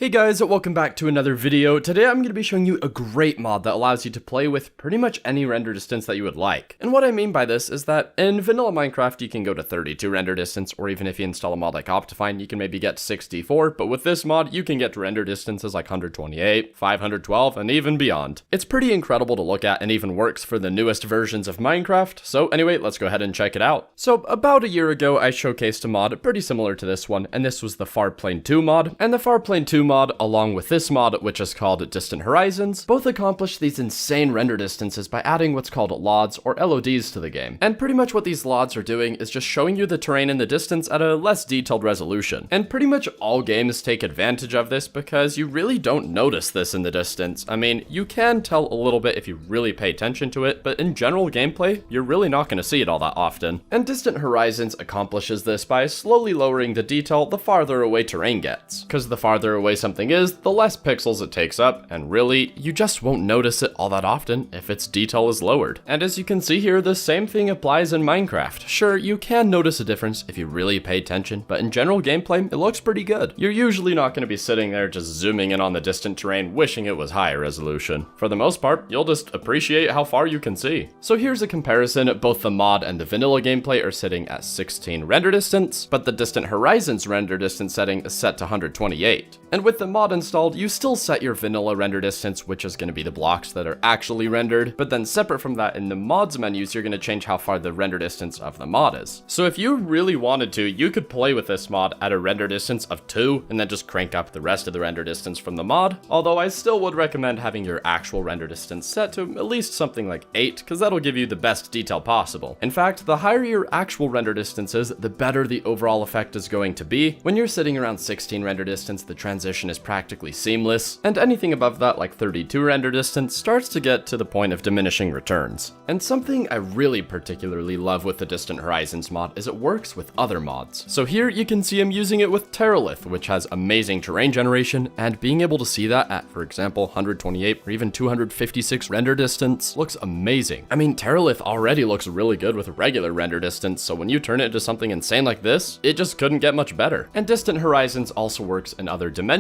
Hey guys, welcome back to another video. Today I'm going to be showing you a great mod that allows you to play with pretty much any render distance that you would like. And what I mean by this is that in vanilla Minecraft you can go to 32 render distance, or even if you install a mod like Optifine you can maybe get to 64, but with this mod you can get to render distances like 128, 512, and even beyond. It's pretty incredible to look at and even works for the newest versions of Minecraft, so anyway, let's go ahead and check it out. So about a year ago I showcased a mod pretty similar to this one, and this was the Farplane 2 mod, and the Farplane 2 mod, along with this mod, which is called Distant Horizons, both accomplish these insane render distances by adding what's called LODs or LODs to the game. And pretty much what these LODs are doing is just showing you the terrain in the distance at a less detailed resolution. And pretty much all games take advantage of this because you really don't notice this in the distance. I mean, you can tell a little bit if you really pay attention to it, but in general gameplay, you're really not going to see it all that often. And Distant Horizons accomplishes this by slowly lowering the detail the farther away terrain gets. Because the farther away something is, the less pixels it takes up, and really, you just won't notice it all that often if its detail is lowered. And as you can see here, the same thing applies in Minecraft. Sure, you can notice a difference if you really pay attention, but in general gameplay, it looks pretty good. You're usually not going to be sitting there just zooming in on the distant terrain wishing it was higher resolution. For the most part, you'll just appreciate how far you can see. So here's a comparison. Both the mod and the vanilla gameplay are sitting at 16 render distance, but the Distant Horizons render distance setting is set to 128. And with the mod installed, you still set your vanilla render distance, which is going to be the blocks that are actually rendered, but then separate from that, in the mods menus, you're going to change how far the render distance of the mod is. So if you really wanted to, you could play with this mod at a render distance of 2, and then just crank up the rest of the render distance from the mod, although I still would recommend having your actual render distance set to at least something like 8, because that'll give you the best detail possible. In fact, the higher your actual render distance is, the better the overall effect is going to be. When you're sitting around 16 render distance, the transition is practically seamless, and anything above that, like 32 render distance, starts to get to the point of diminishing returns. And something I really particularly love with the Distant Horizons mod is it works with other mods. So here you can see I'm using it with Terralith, which has amazing terrain generation, and being able to see that at, for example, 128 or even 256 render distance looks amazing. I mean, Terralith already looks really good with regular render distance, so when you turn it into something insane like this, it just couldn't get much better. And Distant Horizons also works in other dimensions,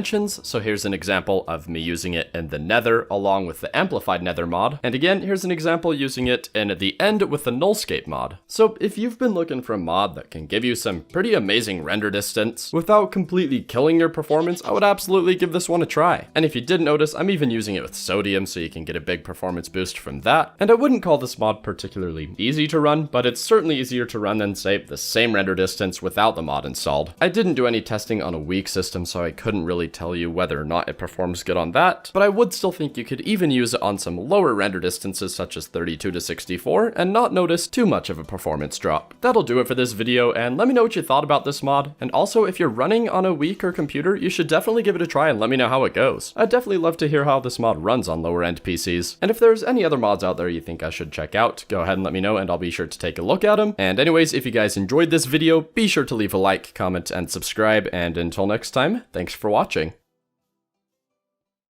so here's an example of me using it in the Nether along with the Amplified Nether mod, and again here's an example using it in the End with the Nullscape mod. So if you've been looking for a mod that can give you some pretty amazing render distance without completely killing your performance, I would absolutely give this one a try. And if you didn't notice, I'm even using it with Sodium, so you can get a big performance boost from that. And I wouldn't call this mod particularly easy to run, but it's certainly easier to run than, say, the same render distance without the mod installed. I didn't do any testing on a weak system, so I couldn't really tell you whether or not it performs good on that, but I would still think you could even use it on some lower render distances such as 32 to 64 and not notice too much of a performance drop. That'll do it for this video, and let me know what you thought about this mod, and also if you're running on a weaker computer, you should definitely give it a try and let me know how it goes. I'd definitely love to hear how this mod runs on lower end PCs, and if there's any other mods out there you think I should check out, go ahead and let me know and I'll be sure to take a look at them. And anyways, if you guys enjoyed this video, be sure to leave a like, comment, and subscribe, and until next time, thanks for watching.